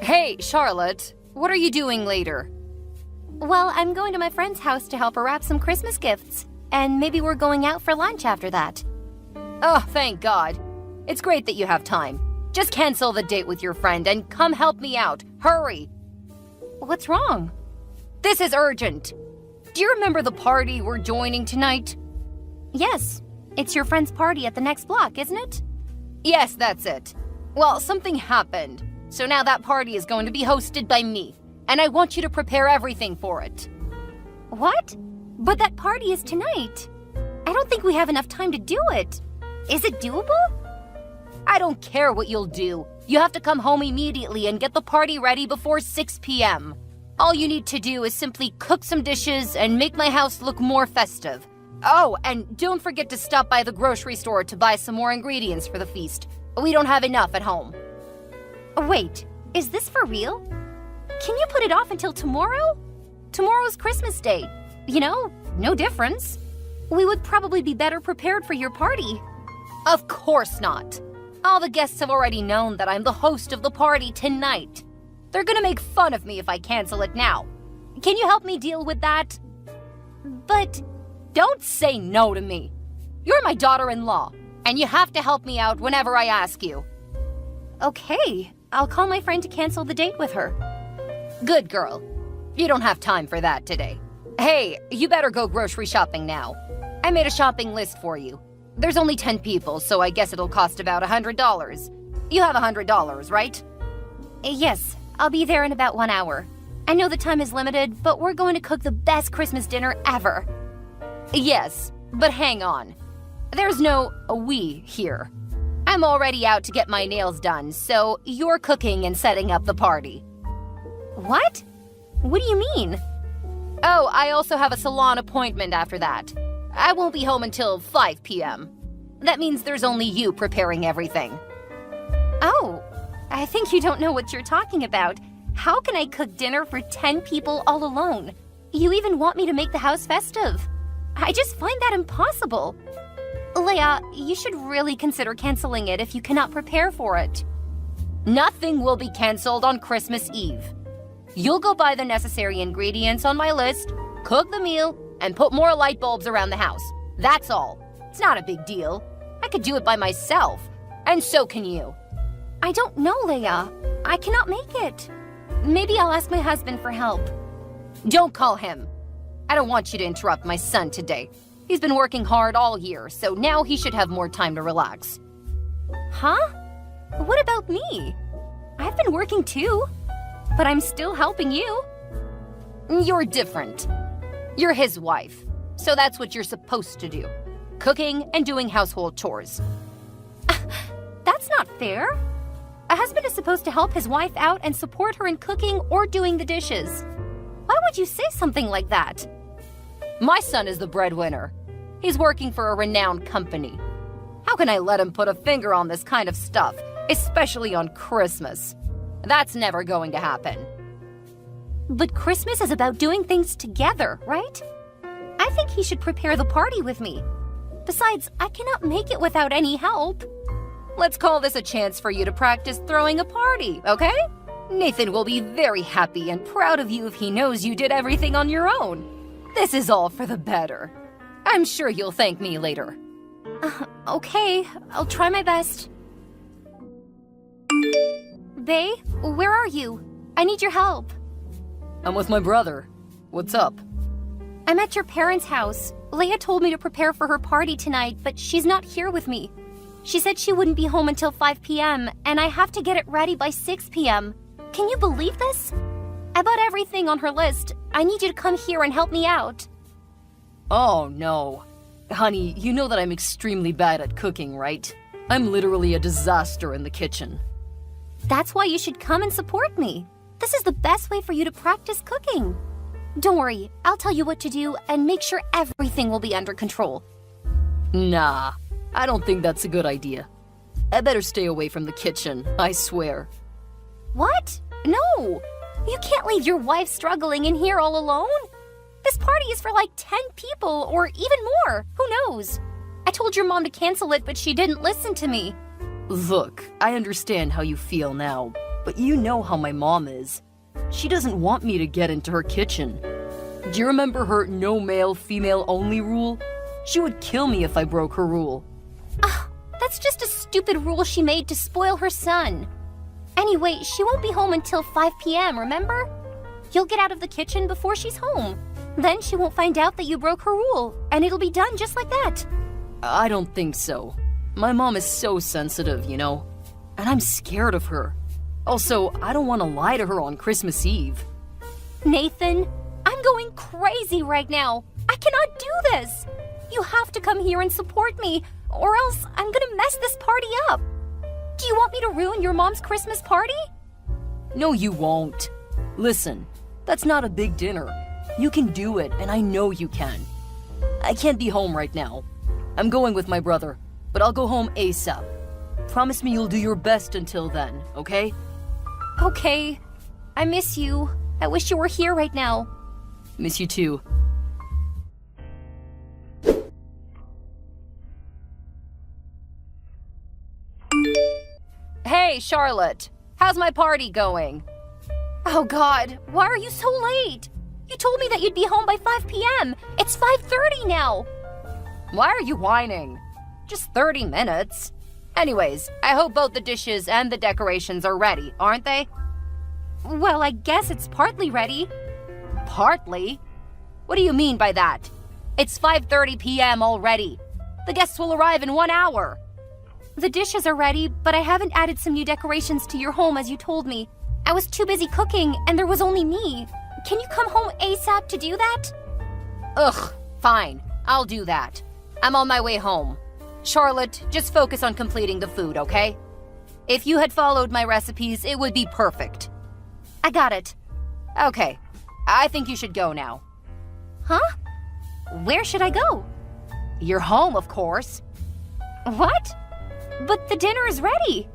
Hey, Charlotte, what are you doing later? Well, I'm going to my friend's house to help her wrap some Christmas gifts. And maybe we're going out for lunch after that. Oh, thank God. It's great that you have time. Just cancel the date with your friend and come help me out. Hurry. What's wrong? This is urgent. Do you remember the party we're joining tonight? Yes. It's your friend's party at the next block, isn't it? Yes, that's it. Well, something happened. So now that party is going to be hosted by me. And I want you to prepare everything for it. What? But that party is tonight. I don't think we have enough time to do it. Is it doable? I don't care what you'll do. You have to come home immediately and get the party ready before 6 p.m. All you need to do is simply cook some dishes and make my house look more festive. Oh, and don't forget to stop by the grocery store to buy some more ingredients for the feast. We don't have enough at home. Wait, is this for real? Can you put it off until tomorrow? Tomorrow's Christmas Day. You know, no difference. We would probably be better prepared for your party. Of course not. All the guests have already known that I'm the host of the party tonight. They're gonna make fun of me if I cancel it now. Can you help me deal with that? But don't say no to me. You're my daughter-in-law, and you have to help me out whenever I ask you. Okay, I'll call my friend to cancel the date with her. Good girl. You don't have time for that today. Hey, you better go grocery shopping now. I made a shopping list for you. There's only 10 people, so I guess it'll cost about $100. You have $100, right? Yes, I'll be there in about 1 hour. I know the time is limited, but we're going to cook the best Christmas dinner ever. Yes, but hang on. There's no we here. I'm already out to get my nails done, so you're cooking and setting up the party. What? What do you mean? Oh, I also have a salon appointment after that. I won't be home until 5 p.m. That means there's only you preparing everything. Oh, I think you don't know what you're talking about. How can I cook dinner for 10 people all alone? You even want me to make the house festive. I just find that impossible. Leia, you should really consider canceling it if you cannot prepare for it. Nothing will be canceled on Christmas Eve. You'll go buy the necessary ingredients on my list, cook the meal, and put more light bulbs around the house. That's all. It's not a big deal. I could do it by myself, and so can you. I don't know, Leia. I cannot make it. Maybe I'll ask my husband for help. Don't call him. I don't want you to interrupt my son today. He's been working hard all year, so now he should have more time to relax. Huh? What about me? I've been working too, but I'm still helping you. You're different. You're his wife, so that's what you're supposed to do. Cooking and doing household chores. That's not fair. A husband is supposed to help his wife out and support her in cooking or doing the dishes. Why would you say something like that? My son is the breadwinner. He's working for a renowned company. How can I let him put a finger on this kind of stuff, especially on Christmas? That's never going to happen. But Christmas is about doing things together, right? I think he should prepare the party with me. Besides, I cannot make it without any help. Let's call this a chance for you to practice throwing a party, okay? Nathan will be very happy and proud of you if he knows you did everything on your own. This is all for the better. I'm sure you'll thank me later. Okay, I'll try my best. Bae, where are you? I need your help. I'm with my brother. What's up? I'm at your parents' house. Leia told me to prepare for her party tonight, but she's not here with me. She said she wouldn't be home until 5 p.m., and I have to get it ready by 6 p.m. Can you believe this? I bought everything on her list. I need you to come here and help me out. Oh, no. Honey, you know that I'm extremely bad at cooking, right? I'm literally a disaster in the kitchen. That's why you should come and support me. This is the best way for you to practice cooking. Don't worry, I'll tell you what to do and make sure everything will be under control. Nah, I don't think that's a good idea. I better stay away from the kitchen, I swear. What? No! You can't leave your wife struggling in here all alone. This party is for like 10 people or even more. Who knows? I told your mom to cancel it, but she didn't listen to me. Look, I understand how you feel now, But you know how my mom is. She doesn't want me to get into her kitchen. Do you remember her no male, female only rule? She would kill me if I broke her rule. That's just a stupid rule she made to spoil her son. Anyway, she won't be home until 5 p.m., remember? You'll get out of the kitchen before she's home. Then she won't find out that you broke her rule, and it'll be done just like that. I don't think so. My mom is so sensitive, you know? And I'm scared of her. Also, I don't want to lie to her on Christmas Eve. Nathan, I'm going crazy right now. I cannot do this. You have to come here and support me, or else I'm gonna mess this party up. Do you want me to ruin your mom's Christmas party? No, you won't. Listen, that's not a big dinner. You can do it, and I know you can. I can't be home right now. I'm going with my brother, but I'll go home ASAP. Promise me you'll do your best until then, okay? Okay. I miss you. I wish you were here right now. Miss you too. Hey, Charlotte. How's my party going? Oh God, why are you so late? You told me that you'd be home by 5 p.m. It's 5:30 now. Why are you whining? Just 30 minutes. Anyways, I hope both the dishes and the decorations are ready, aren't they? Well, I guess it's partly ready. Partly? What do you mean by that? It's 5:30 p.m. already. The guests will arrive in 1 hour. The dishes are ready, but I haven't added some new decorations to your home as you told me. I was too busy cooking and there was only me. Can you come home ASAP to do that? Ugh, fine. I'll do that. I'm on my way home. Charlotte, just focus on completing the food, okay? If you had followed my recipes, it would be perfect. I got it. Okay, I think you should go now. Huh? Where should I go? You're home, of course. What? But the dinner is ready.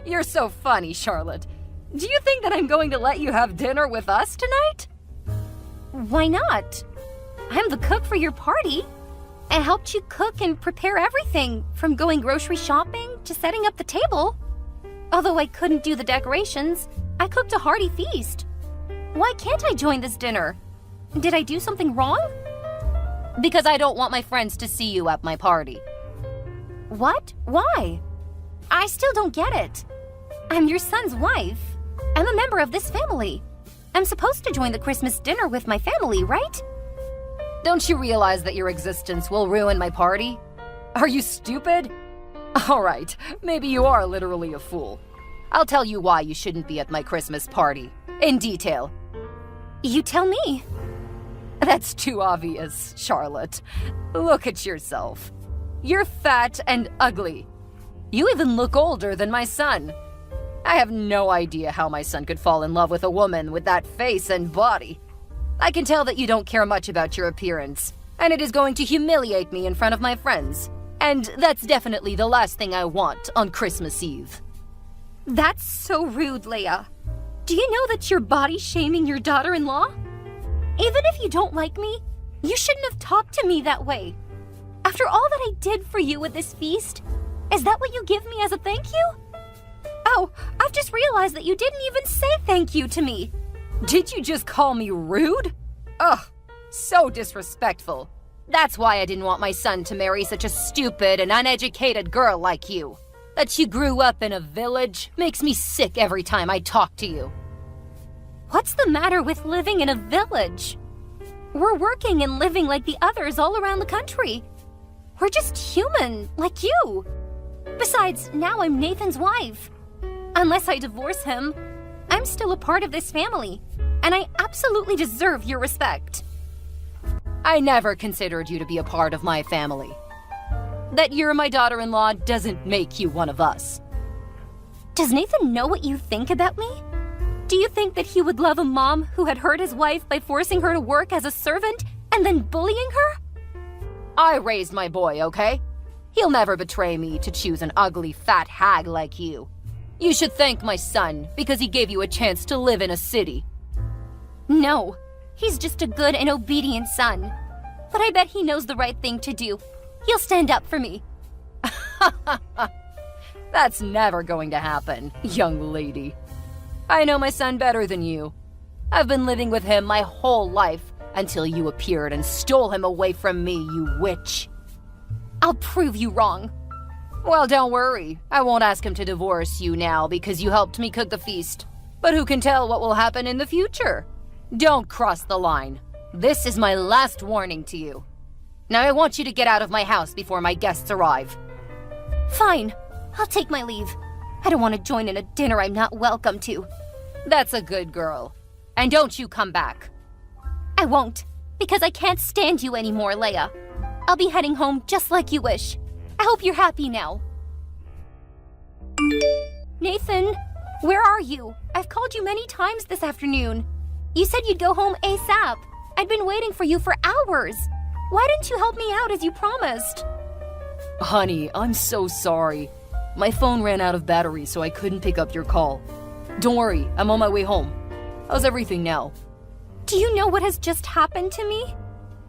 You're so funny, Charlotte. Do you think that I'm going to let you have dinner with us tonight? Why not? I'm the cook for your party. I helped you cook and prepare everything, from going grocery shopping to setting up the table. Although I couldn't do the decorations, I cooked a hearty feast. Why can't I join this dinner? Did I do something wrong? Because I don't want my friends to see you at my party. What? Why? I still don't get it. I'm your son's wife. I'm a member of this family. I'm supposed to join the Christmas dinner with my family, right? Don't you realize that your existence will ruin my party? Are you stupid? All right, maybe you are literally a fool. I'll tell you why you shouldn't be at my Christmas party, in detail. You tell me. That's too obvious, Charlotte. Look at yourself. You're fat and ugly. You even look older than my son. I have no idea how my son could fall in love with a woman with that face and body. I can tell that you don't care much about your appearance, and it is going to humiliate me in front of my friends. And that's definitely the last thing I want on Christmas Eve. That's so rude, Leia. Do you know that you're body shaming your daughter-in-law? Even if you don't like me, you shouldn't have talked to me that way. After all that I did for you with this feast, is that what you give me as a thank you? Oh, I've just realized that you didn't even say thank you to me. Did you just call me rude? Ugh, so disrespectful. That's why I didn't want my son to marry such a stupid and uneducated girl like you. That she grew up in a village makes me sick every time I talk to you. What's the matter with living in a village? We're working and living like the others all around the country. We're just human, like you. Besides, now I'm Nathan's wife. Unless I divorce him, I'm still a part of this family, and I absolutely deserve your respect. I never considered you to be a part of my family. That you're my daughter-in-law doesn't make you one of us. Does Nathan know what you think about me? Do you think that he would love a mom who had hurt his wife by forcing her to work as a servant and then bullying her? I raised my boy, okay? He'll never betray me to choose an ugly, fat hag like you. You should thank my son because he gave you a chance to live in a city. No, he's just a good and obedient son. But I bet he knows the right thing to do. He'll stand up for me. That's never going to happen, young lady. I know my son better than you. I've been living with him my whole life until you appeared and stole him away from me, you witch. I'll prove you wrong. Well, don't worry. I won't ask him to divorce you now because you helped me cook the feast. But who can tell what will happen in the future? Don't cross the line. This is my last warning to you. Now I want you to get out of my house before my guests arrive. Fine, I'll take my leave. I don't want to join in a dinner I'm not welcome to. That's a good girl. And don't you come back. I won't, because I can't stand you anymore, Leia. I'll be heading home just like you wish. I hope you're happy now. Nathan, where are you? I've called you many times this afternoon. You said you'd go home ASAP. I'd been waiting for you for hours. Why didn't you help me out as you promised? Honey, I'm so sorry. My phone ran out of battery, so I couldn't pick up your call. Don't worry, I'm on my way home. How's everything now? Do you know what has just happened to me?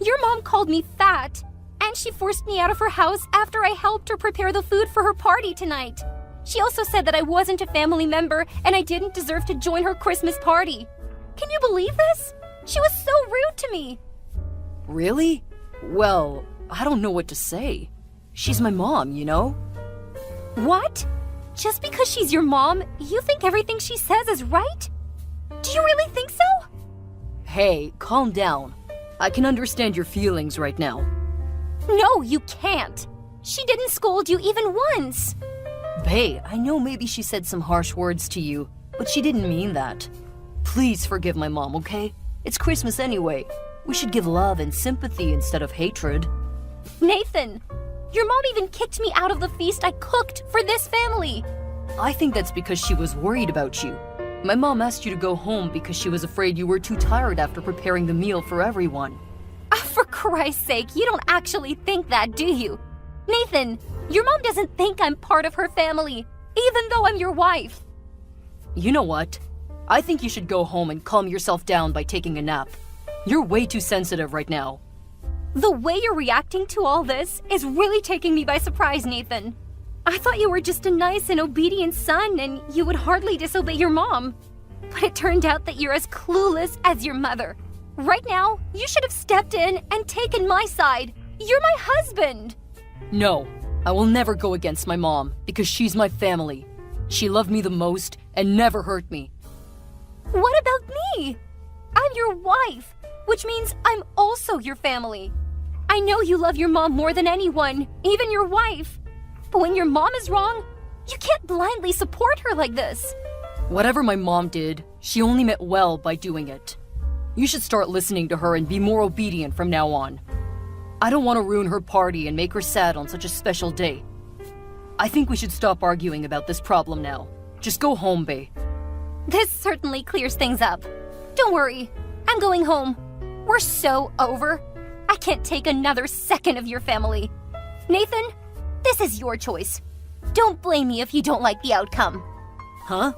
Your mom called me fat, and she forced me out of her house after I helped her prepare the food for her party tonight. She also said that I wasn't a family member and I didn't deserve to join her Christmas party. Can you believe this? She was so rude to me. Really? Well, I don't know what to say. She's my mom, you know? What? Just because she's your mom, you think everything she says is right? Do you really think so? Hey, calm down. I can understand your feelings right now. No, you can't. She didn't scold you even once. Bae, I know maybe she said some harsh words to you, but she didn't mean that. Please forgive my mom, okay? It's Christmas anyway. We should give love and sympathy instead of hatred. Nathan, your mom even kicked me out of the feast I cooked for this family. I think that's because she was worried about you. My mom asked you to go home because she was afraid you were too tired after preparing the meal for everyone. For Christ's sake, you don't actually think that, do you? Nathan, your mom doesn't think I'm part of her family, even though I'm your wife. You know what? I think you should go home and calm yourself down by taking a nap. You're way too sensitive right now. The way you're reacting to all this is really taking me by surprise, Nathan. I thought you were just a nice and obedient son and you would hardly disobey your mom. But it turned out that you're as clueless as your mother. Right now, you should have stepped in and taken my side. You're my husband. No, I will never go against my mom because she's my family. She loved me the most and never hurt me. What about me? I'm your wife, which means I'm also your family. I know you love your mom more than anyone, even your wife. But when your mom is wrong, you can't blindly support her like this. Whatever my mom did, she only meant well by doing it. You should start listening to her and be more obedient from now on. I don't want to ruin her party and make her sad on such a special day. I think we should stop arguing about this problem now. Just go home, Bae. This certainly clears things up. Don't worry, I'm going home. We're so over. I can't take another second of your family. Nathan, this is your choice. Don't blame me if you don't like the outcome. Huh?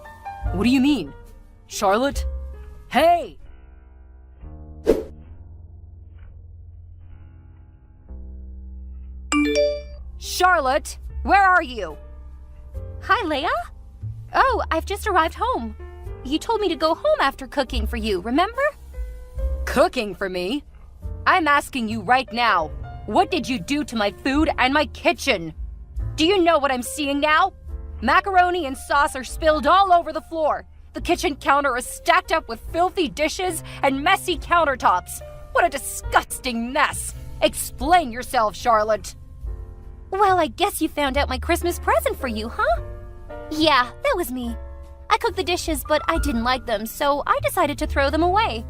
What do you mean? Charlotte? Hey! Charlotte, where are you? Hi, Leia? Oh, I've just arrived home. You told me to go home after cooking for you, remember? Cooking for me? I'm asking you right now, what did you do to my food and my kitchen? Do you know what I'm seeing now? Macaroni and sauce are spilled all over the floor. The kitchen counter is stacked up with filthy dishes and messy countertops. What a disgusting mess! Explain yourself, Charlotte. Well, I guess you found out my Christmas present for you, huh? Yeah, that was me. I cooked the dishes, but I didn't like them, so I decided to throw them away.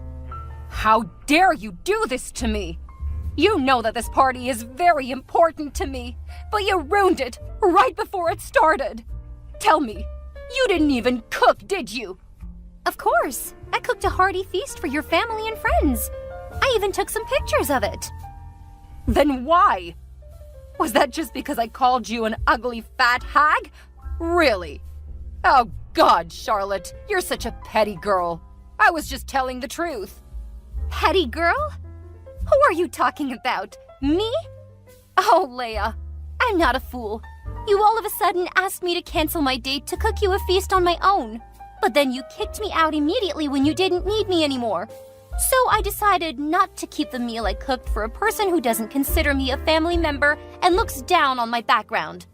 How dare you do this to me? You know that this party is very important to me, but you ruined it right before it started. Tell me, you didn't even cook, did you? Of course. I cooked a hearty feast for your family and friends. I even took some pictures of it. Then why? Was that just because I called you an ugly fat hag? Really? Oh God, Charlotte, you're such a petty girl. I was just telling the truth. Petty girl? Who are you talking about? Me? Oh, Leia, I'm not a fool. You all of a sudden asked me to cancel my date to cook you a feast on my own. But then you kicked me out immediately when you didn't need me anymore. So I decided not to keep the meal I cooked for a person who doesn't consider me a family member and looks down on my background.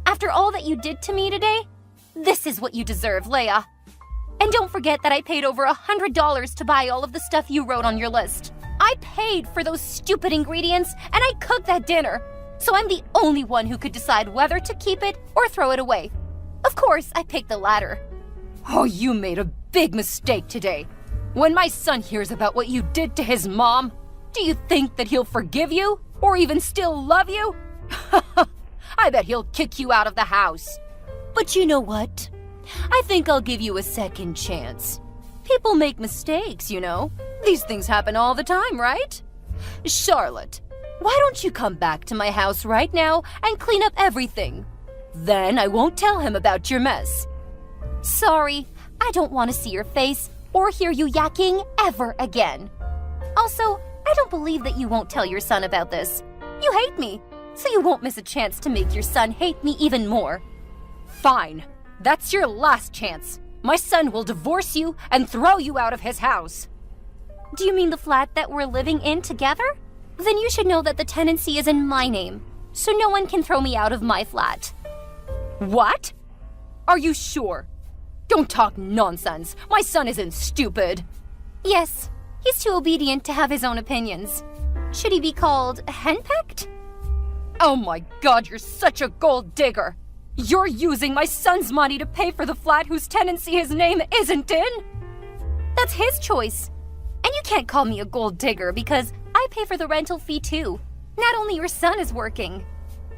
After all that you did to me today, this is what you deserve, Leia. And don't forget that I paid over $100 to buy all of the stuff you wrote on your list. I paid for those stupid ingredients and I cooked that dinner. So I'm the only one who could decide whether to keep it or throw it away. Of course, I picked the latter. Oh, you made a big mistake today. When my son hears about what you did to his mom, do you think that he'll forgive you or even still love you? I bet he'll kick you out of the house. But you know what? I think I'll give you a second chance. People make mistakes, you know. These things happen all the time, right? Charlotte, why don't you come back to my house right now and clean up everything? Then I won't tell him about your mess. Sorry, I don't want to see your face or hear you yakking ever again. Also, I don't believe that you won't tell your son about this. You hate me, so you won't miss a chance to make your son hate me even more. Fine. That's your last chance. My son will divorce you and throw you out of his house. Do you mean the flat that we're living in together? Then you should know that the tenancy is in my name, so no one can throw me out of my flat. What? Are you sure? Don't talk nonsense. My son isn't stupid. Yes, he's too obedient to have his own opinions. Should he be called henpecked? Oh my God, you're such a gold digger. You're using my son's money to pay for the flat whose tenancy his name isn't in? That's his choice. And you can't call me a gold digger because I pay for the rental fee too. Not only your son is working.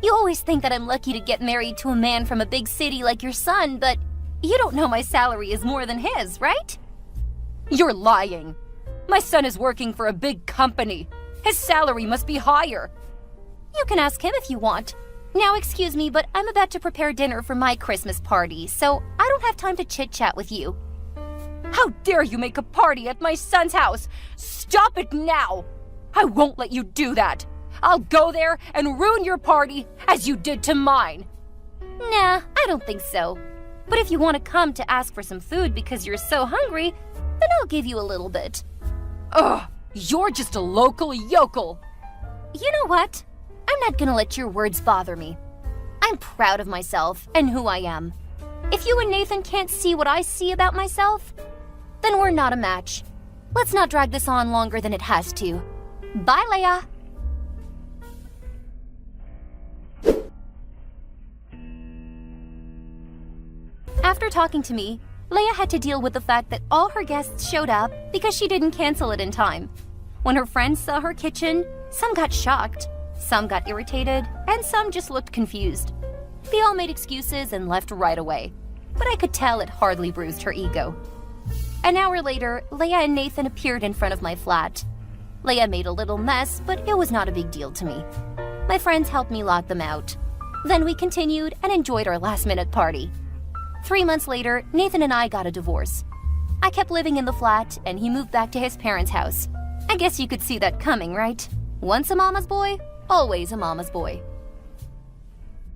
You always think that I'm lucky to get married to a man from a big city like your son, but you don't know my salary is more than his, right? You're lying. My son is working for a big company. His salary must be higher. You can ask him if you want. Now, excuse me, but I'm about to prepare dinner for my Christmas party, so I don't have time to chit-chat with you. How dare you make a party at my son's house? Stop it now! I won't let you do that. I'll go there and ruin your party as you did to mine. Nah, I don't think so. But if you want to come to ask for some food because you're so hungry, then I'll give you a little bit. Ugh, you're just a local yokel. You know what? I'm not gonna let your words bother me. I'm proud of myself and who I am. If you and Nathan can't see what I see about myself, then we're not a match. Let's not drag this on longer than it has to. Bye, Leia. After talking to me, Leia had to deal with the fact that all her guests showed up because she didn't cancel it in time. When her friends saw her kitchen, some got shocked, some got irritated, and some just looked confused. They all made excuses and left right away, but I could tell it hardly bruised her ego. An hour later, Leia and Nathan appeared in front of my flat. Leia made a little mess, but it was not a big deal to me. My friends helped me lock them out. Then we continued and enjoyed our last-minute party. 3 months later, Nathan and I got a divorce. I kept living in the flat, and he moved back to his parents' house. I guess you could see that coming, right? Once a mama's boy, always a mama's boy.